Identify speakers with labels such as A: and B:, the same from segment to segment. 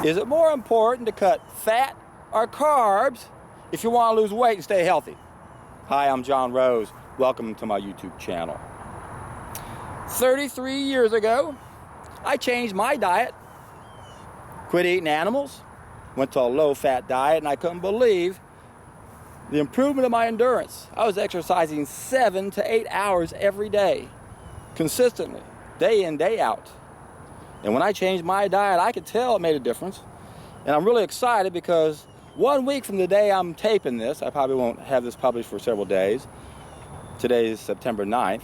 A: Is it more important to cut fat or carbs if you want to lose weight and stay healthy? Hi, I'm John Rose. Welcome to my YouTube channel. 33 years ago, I changed my diet, quit eating animals, went to a low-fat diet, and I couldn't believe the improvement of my endurance. I was exercising 7 to 8 hours every day, consistently, day in, day out. And when I changed my diet, I could tell it made a difference. And I'm really excited because 1 week from the day I'm taping this, I probably won't have this published for several days. Today is September 9th.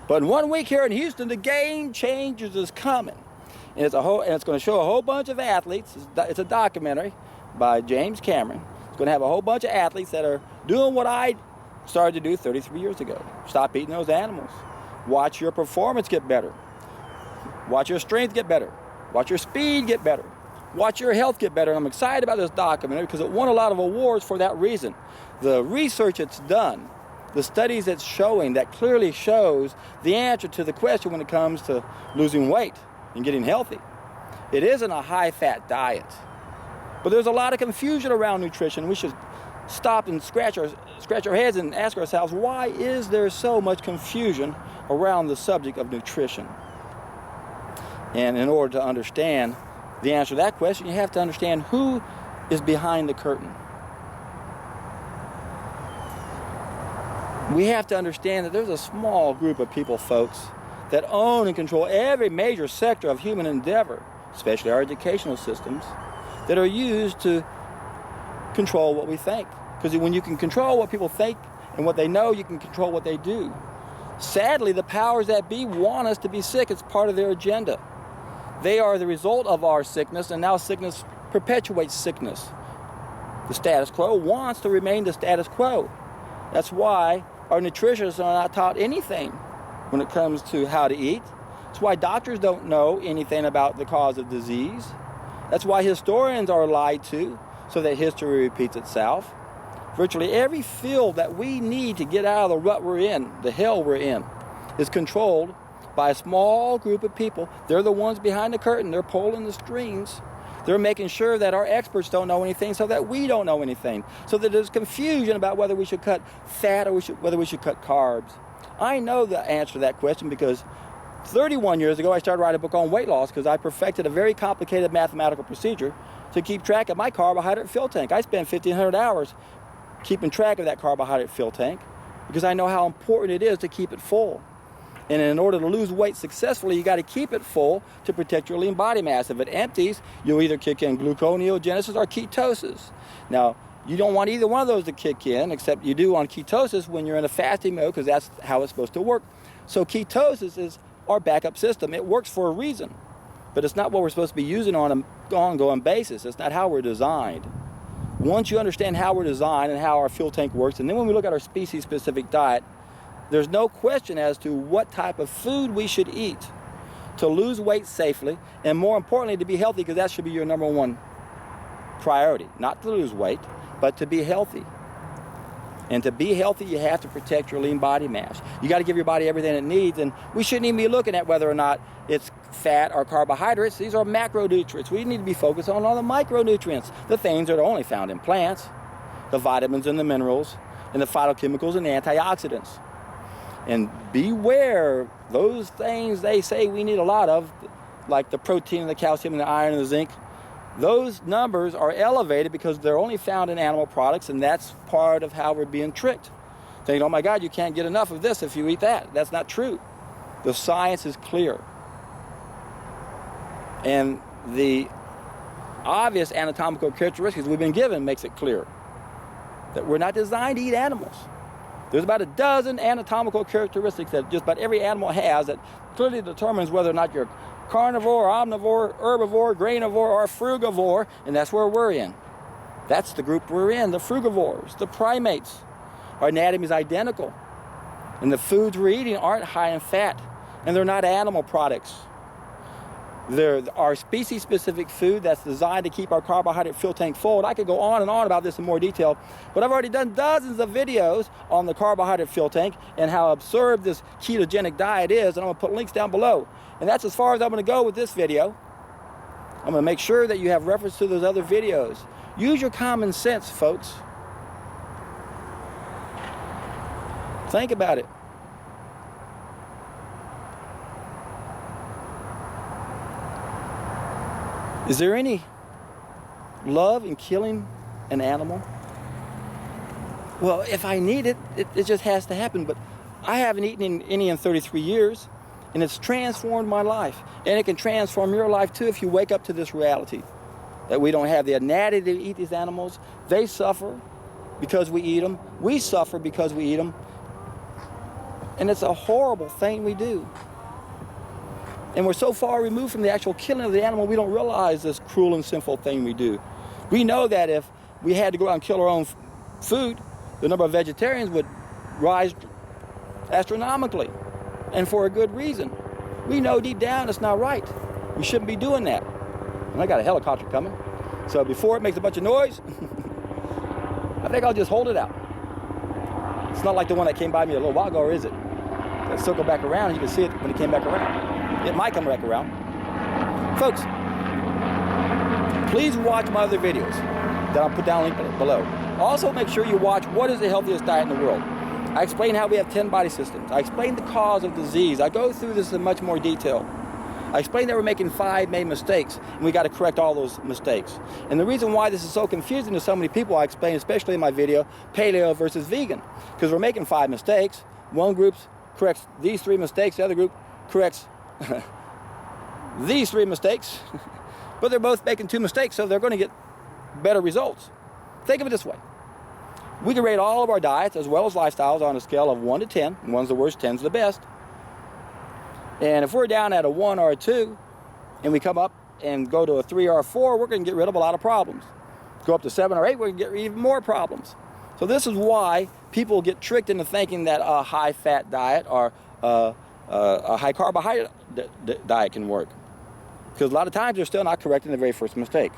A: But in 1 week here in Houston, the Game Changers is coming. And it's going to show a whole bunch of athletes. It's a documentary by James Cameron. It's going to have a whole bunch of athletes that are doing what I started to do 33 years ago. Stop eating those animals. Watch your performance get better. Watch your strength get better. Watch your speed get better. Watch your health get better. And I'm excited about this documentary because it won a lot of awards for that reason. The research it's done, the studies it's showing, that clearly shows the answer to the question when it comes to losing weight and getting healthy. It isn't a high-fat diet. But there's a lot of confusion around nutrition. We should stop and scratch our heads and ask ourselves, why is there so much confusion around the subject of nutrition? And in order to understand the answer to that question, you have to understand who is behind the curtain. We have to understand that there's a small group of people, folks, that own and control every major sector of human endeavor, especially our educational systems, that are used to control what we think. Because when you can control what people think and what they know, you can control what they do. Sadly, the powers that be want us to be sick. It's part of their agenda. They are the result of our sickness, and now sickness perpetuates sickness. The status quo wants to remain the status quo. That's why our nutritionists are not taught anything when it comes to how to eat. That's why doctors don't know anything about the cause of disease. That's why historians are lied to, so that history repeats itself. Virtually every field that we need to get out of the rut we're in, the hell we're in, is controlled by a small group of people. They're the ones behind the curtain. They're pulling the strings. They're making sure that our experts don't know anything so that we don't know anything. So that there's confusion about whether we should cut fat or whether we should cut carbs. I know the answer to that question because 31 years ago I started writing a book on weight loss because I perfected a very complicated mathematical procedure to keep track of my carbohydrate fill tank. I spent 1,500 hours keeping track of that carbohydrate fill tank because I know how important it is to keep it full. And in order to lose weight successfully, you got to keep it full to protect your lean body mass. If it empties, you'll either kick in gluconeogenesis or ketosis. Now, you don't want either one of those to kick in, except you do on ketosis when you're in a fasting mode, because that's how it's supposed to work. So ketosis is our backup system. It works for a reason, but it's not what we're supposed to be using on an ongoing basis. It's not how we're designed. Once you understand how we're designed and how our fuel tank works, and then when we look at our species-specific diet, there's no question as to what type of food we should eat to lose weight safely, and more importantly, to be healthy, because that should be your number one priority. Not to lose weight, but to be healthy. And to be healthy, you have to protect your lean body mass. You got to give your body everything it needs, and we shouldn't even be looking at whether or not it's fat or carbohydrates. These are macronutrients. We need to be focused on all the micronutrients, the things that are only found in plants, the vitamins and the minerals, and the phytochemicals and the antioxidants. And beware, those things they say we need a lot of, like the protein and the calcium and the iron and the zinc, those numbers are elevated because they're only found in animal products, and that's part of how we're being tricked. Thinking, oh my God, you can't get enough of this if you eat that. That's not true. The science is clear. And the obvious anatomical characteristics we've been given makes it clear that we're not designed to eat animals. There's about a dozen anatomical characteristics that just about every animal has that clearly determines whether or not you're carnivore, omnivore, herbivore, grainivore, or frugivore, and that's where we're in. That's the group we're in, the frugivores, the primates. Our anatomy is identical, and the foods we're eating aren't high in fat, and they're not animal products. They're our species-specific food that's designed to keep our carbohydrate fuel tank full. And I could go on and on about this in more detail, but I've already done dozens of videos on the carbohydrate fuel tank and how absurd this ketogenic diet is, and I'm going to put links down below. And that's as far as I'm going to go with this video. I'm I'm going to make sure that you have reference to those other videos. Use your common sense, folks. Think about it. Is there any love in killing an animal? Well, if I need it, it just has to happen. But I haven't eaten any in 33 years, and it's transformed my life. And it can transform your life too if you wake up to this reality. That we don't have the anatomy to eat these animals. They suffer because we eat them. We suffer because we eat them. And it's a horrible thing we do. And we're so far removed from the actual killing of the animal, we don't realize this cruel and sinful thing we do. We know that if we had to go out and kill our own food, the number of vegetarians would rise astronomically, and for a good reason. We know deep down it's not right. We shouldn't be doing that. And I got a helicopter coming, so before it makes a bunch of noise, I think I'll just hold it out. It's not like the one that came by me a little while ago, or is it? Let's circle back around, you can see it when it came back around. It might come back around. Folks, please watch my other videos that I'll put down a link below. Also, make sure you watch What is the Healthiest Diet in the World. I explain how we have 10 body systems. I explain the cause of disease. I go through this in much more detail. I explain that we're making 5 main mistakes, and we got to correct all those mistakes. And the reason why this is so confusing to so many people, I explain, especially in my video, paleo versus vegan, because we're making 5 mistakes. One group corrects these 3 mistakes, the other group corrects these 3 mistakes, but they're both making 2 mistakes, so they're going to get better results. Think of it this way. We can rate all of our diets as well as lifestyles on a scale of 1 to 10. 1's the worst, 10's the best. And if we're down at a 1 or a 2, and we come up and go to a 3 or a 4, we're going to get rid of a lot of problems. Go up to 7 or 8, we're going to get even more problems. So this is why people get tricked into thinking that a high-fat diet or a high-carbohydrate diet can work. Because a lot of times they're still not correcting the very first mistake.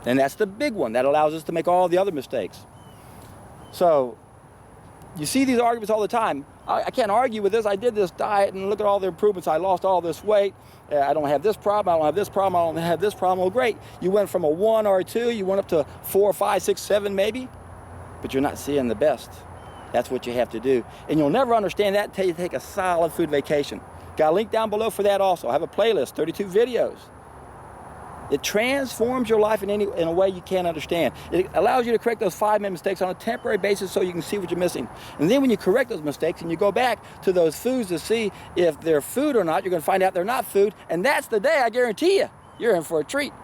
A: And that's the big one that allows us to make all the other mistakes. So you see these arguments all the time. I can't argue with this. I did this diet and look at all the improvements. I lost all this weight. I don't have this problem. I don't have this problem. I don't have this problem. Well, great. You went from a 1 or a 2. You went up to 4, 5, 6, 7 maybe. But you're not seeing the best. That's what you have to do. And you'll never understand that until you take a solid food vacation. Got a link down below for that also. I have a playlist, 32 videos. It transforms your life in a way you can't understand. It allows you to correct those 5 main mistakes on a temporary basis so you can see what you're missing. And then when you correct those mistakes and you go back to those foods to see if they're food or not, you're going to find out they're not food. And that's the day, I guarantee you, you're in for a treat.